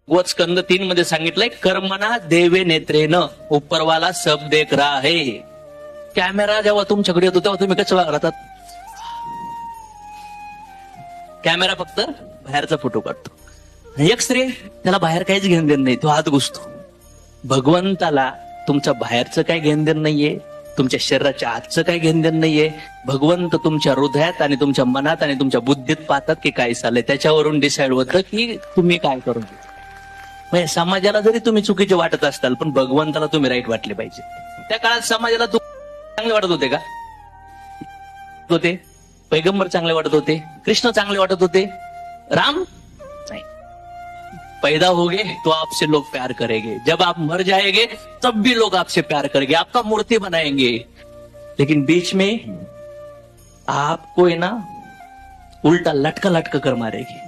व स्कंद 3 मध्ये सांगितलंय कर्मना देवे नेत्रेन उपरवाला सब देख रहा है. कॅमेरा जेव्हा तुमच्याकडे येतो तेव्हा तुम्ही कसं राहतात? कॅमेरा फक्त बाहेरचा फोटो काढतो. एक स्त्री त्याला बाहेर काहीच घेणं देणं नाही, तो आत घुसतो. भगवंताला तुमच्या बाहेरचं काही घेणं देणं नाहीये, तुमच्या शरीराच्या आतचं काही घेणं देणं नाहीये. भगवंत तुमच्या हृदयात आणि तुमच्या मनात आणि तुमच्या बुद्धीत पाहतात की काय चाललंय, त्याच्यावरून डिसाईड होतं की तुम्ही काय करून. म्हणजे समाजाला जरी तुम्ही चुकीचे वाटत असताल पण भगवंताला तुम्ही राईट वाटले पाहिजे. त्या काळात समाजाला चांगले वाटत होते का? होते. पैगंबर चांगले वाटत होते, कृष्ण चांगले वाटत होते, राम नहीं. पैदा होगे तो आपसे लोग प्यार करेंगे, जब आप मर जाएंगे तब भी लोग आपसे प्यार करेंगे, आपका मूर्ति बनाएंगे. लेकिन बीच में आपको है ना उल्टा लटका लटका कर मारेगी.